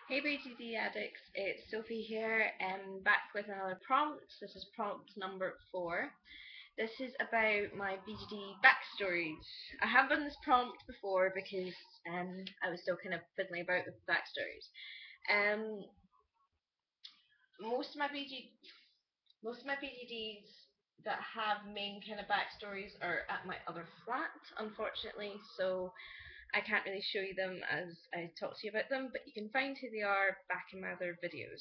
Hey BJD Addicts, it's Sophie here, back with another prompt. This is prompt number 4. This is about my BJD backstories. I have done this prompt before because I was still kind of fiddling about with backstories. Um, most of my BJDs that have main kind of backstories are at my other flat, unfortunately, so I can't really show you them as I talk to you about them, but you can find who they are back in my other videos.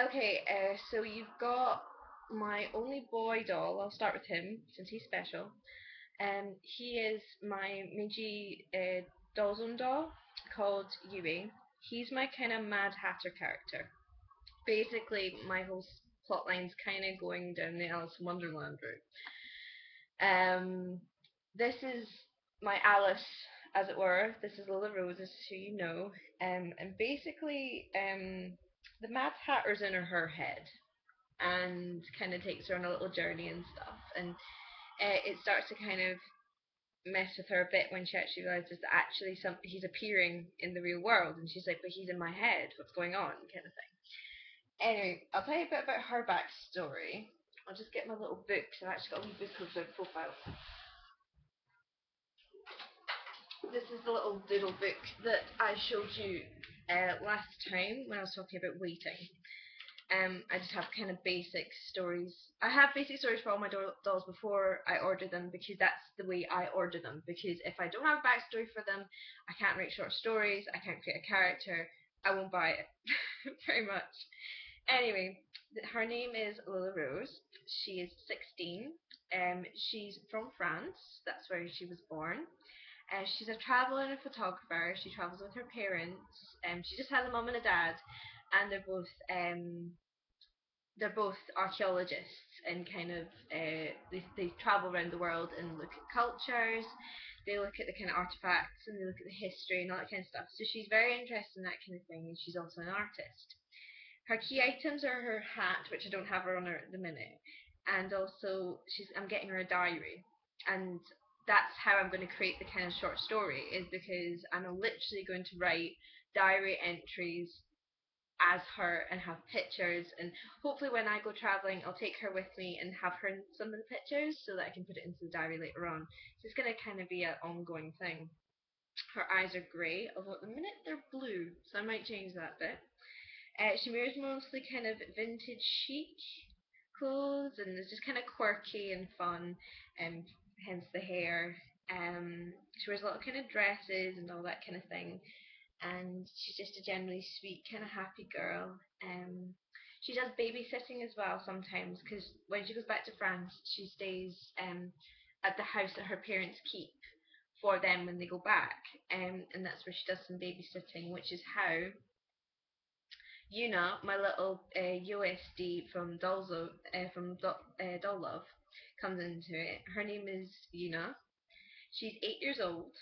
Okay, so you've got my only boy doll. I'll start with him since he's special. He is my Meiji Dollzone doll called Yui. He's my kind of Mad Hatter character. Basically, my whole plotline's kind of going down the Alice in Wonderland route. This is my Alice, as it were. This is Lila Rose, this is who you know. And basically, the Mad Hatter's in her head and kind of takes her on a little journey and stuff. And it starts to kind of mess with her a bit when she actually realizes that actually he's appearing in the real world, and she's like, but he's in my head, what's going on, kind of thing. Anyway, I'll tell you a bit about her backstory. I'll just get my little book. So I've actually got a wee book of her profile. This is the little doodle book that I showed you last time when I was talking about waiting. I just have kind of basic stories. I have basic stories for all my dolls before I order them, because that's the way I order them. Because if I don't have a backstory for them, I can't write short stories, I can't create a character, I won't buy it. Very much. Anyway, her name is Lila Rose. She is 16. She's from France. That's where she was born. She's a traveler and a photographer. She travels with her parents. She just has a mum and a dad, and they're both archaeologists, and kind of they travel around the world and look at cultures. They look at the kind of artifacts and they look at the history and all that kind of stuff. So she's very interested in that kind of thing, and she's also an artist. Her key items are her hat, which I don't have her on her at the minute, and also I'm getting her a diary, and that's how I'm going to create the kind of short story, is because I'm literally going to write diary entries as her and have pictures, and hopefully when I go travelling I'll take her with me and have her in some of the pictures so that I can put it into the diary later on. So it's going to kind of be an ongoing thing. Her eyes are grey, although at the minute they're blue, so I might change that bit. She wears mostly kind of vintage chic clothes, and it's just kind of quirky and fun, and hence the hair. She wears a lot of kind of dresses and all that kind of thing, and she's just a generally sweet, kind of happy girl. She does babysitting as well sometimes, because when she goes back to France, she stays at the house that her parents keep for them when they go back, and that's where she does some babysitting, which is how Yuna, my little USD from Doll Love, comes into it. Her name is Yuna. She's 8 years old,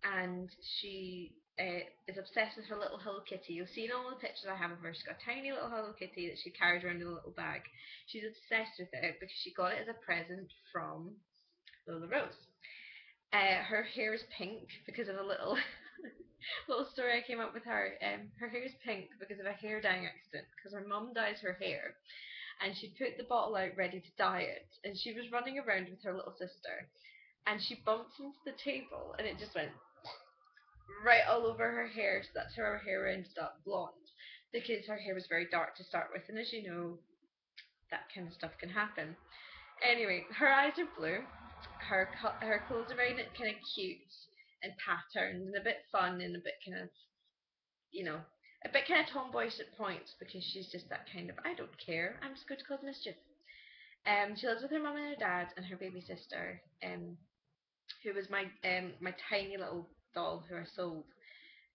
and she is obsessed with her little Hello Kitty. You'll see in all the pictures I have of her, she's got a tiny little Hello Kitty that she carries around in a little bag. She's obsessed with it because she got it as a present from Lola Rose. Her hair is pink because of a little little story I came up with her. Her hair is pink because of a hair dyeing accident, because her mum dyes her hair, and she put the bottle out ready to dye it, and she was running around with her little sister, and she bumped into the table, and it just went right all over her hair. So that's how her hair ended up blonde, because her hair was very dark to start with, and as you know, that kind of stuff can happen. Anyway, her eyes are blue. Her clothes are very kind of cute and patterned and a bit fun and a bit kind of, you know, a bit kind of tomboyish at points, because she's just that kind of, I don't care, I'm just going to cause mischief. She lives with her mum and her dad and her baby sister, who was my tiny little doll who I sold.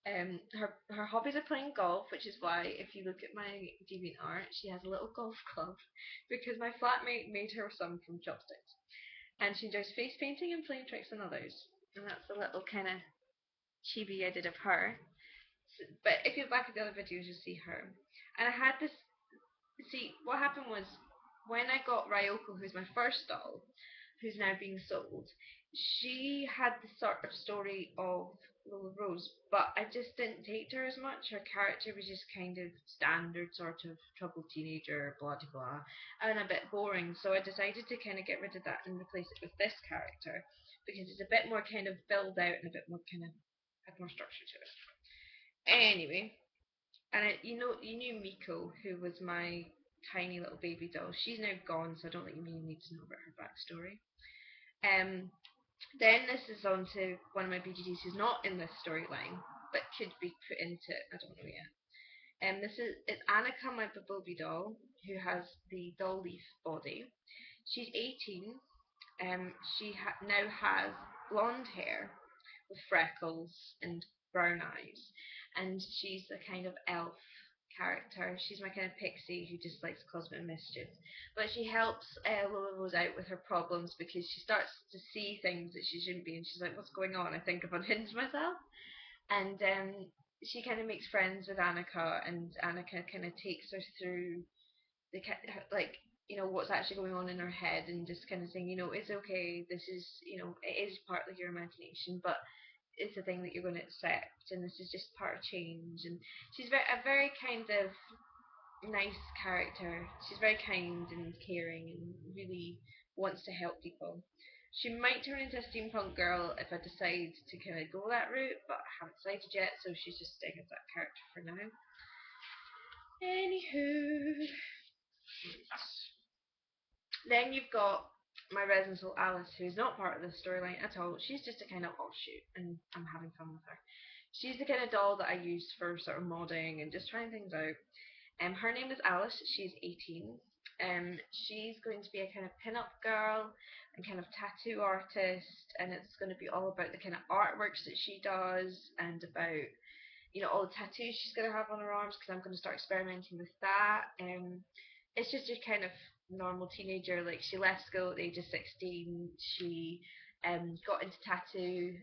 Her hobbies are playing golf, which is why if you look at my DeviantArt, she has a little golf club, because my flatmate made her some from chopsticks. And she enjoys face painting and playing tricks on others. And that's the little kind of chibi I did of her. So, but if you look back at the other videos, you'll see her. And I had this. See, what happened was, when I got Ryoko, who's my first doll, who's now being sold, she had the sort of story of Lola Rose, but I just didn't take to her as much. Her character was just kind of standard sort of troubled teenager, blah blah blah, and a bit boring. So I decided to kind of get rid of that and replace it with this character because it's a bit more kind of filled out and a bit more kind of had more structure to it. Anyway, and you knew Miko, who was my tiny little baby doll. She's now gone, so I don't think you really need to know about her backstory. Um, then this is on to one of my BJDs who's not in this storyline, but could be put into it. I don't know yet. This is it's Annika, my Bumblebee doll, who has the doll leaf body. She's 18. She now has blonde hair with freckles and brown eyes, and she's a kind of elf character. She's my kind of pixie who just likes to cause a bit of mischief. But she helps Lola Rose out with her problems because she starts to see things that she shouldn't be, and she's like, "What's going on? I think I've unhinged myself." And she kind of makes friends with Annika, and Annika kind of takes her through the like what's actually going on in her head, and just kind of saying, it's okay. This is it is partly your imagination, but it's a thing that you're going to accept, and this is just part of change. And she's a very kind of nice character. She's very kind and caring, and really wants to help people. She might turn into a steampunk girl if I decide to kind of go that route, but I haven't decided yet, so she's just staying as that character for now. Anywho, then you've got my resident soul Alice, who's not part of the storyline at all. She's just a kind of offshoot, and I'm having fun with her. She's the kind of doll that I use for sort of modding and just trying things out. Her name is Alice. She's 18. She's going to be a kind of pin-up girl and kind of tattoo artist, and it's going to be all about the kind of artworks that she does and about all the tattoos she's going to have on her arms, because I'm going to start experimenting with that. It's just a kind of normal teenager. Like, she left school at the age of 16. She got into tattoo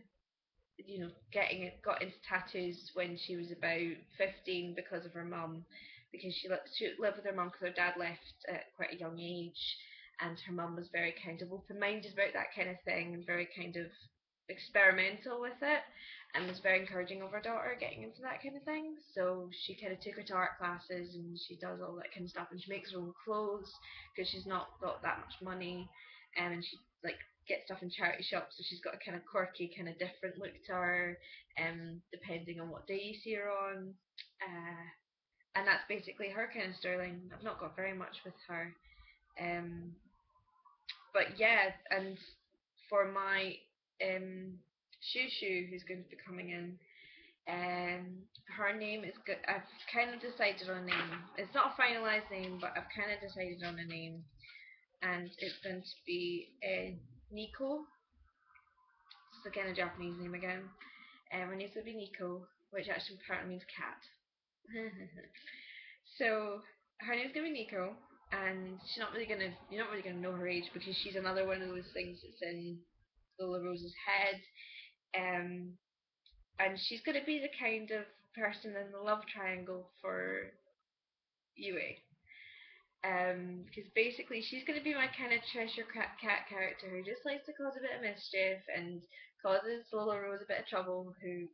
got into tattoos when she was about 15 because of her mum, because she lived with her mum because her dad left at quite a young age, and her mum was very kind of open-minded about that kind of thing and very kind of experimental with it, and was very encouraging of her daughter getting into that kind of thing. So she kind of took her to art classes, and she does all that kind of stuff, and she makes her own clothes because she's not got that much money, and she like get stuff in charity shops, so she's got a kind of quirky, kind of different look to her, depending on what day you see her on. And that's basically her kind of storyline. I've not got very much with her. Um, but yeah, and for my Shushu, who's going to be coming in, her name is good. I've kind of decided on a name. It's not a finalized name, but I've kind of decided on a name, and it's going to be Nico. It's again a Japanese name again. Her name's going to be Nico, which actually apparently means cat. So her name's going to be Nico, and you're not really gonna know her age because she's another one of those things that's in Lola Rose's head. Um, and she's going to be the kind of person in the love triangle for Yue. Because basically she's going to be my kind of treasure cat character who just likes to cause a bit of mischief and causes Lola Rose a bit of trouble, who,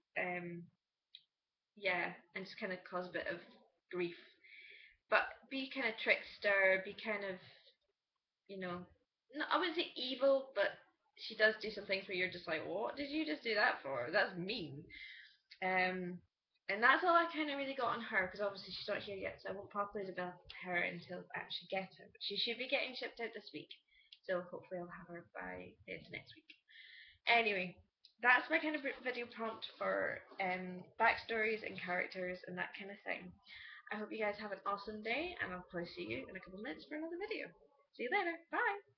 yeah, and just kind of cause a bit of grief. But be kind of trickster, be kind of, no, I wouldn't say evil, but she does do some things where you're just like, what did you just do that for? That's mean. Um, and that's all I kind of really got on her, because obviously she's not here yet, so I won't properly develop her until I actually get her. But she should be getting shipped out this week, so hopefully I'll have her by the end of next week. Anyway, that's my kind of video prompt for backstories and characters and that kind of thing. I hope you guys have an awesome day, and I'll probably see you in a couple of minutes for another video. See you later. Bye!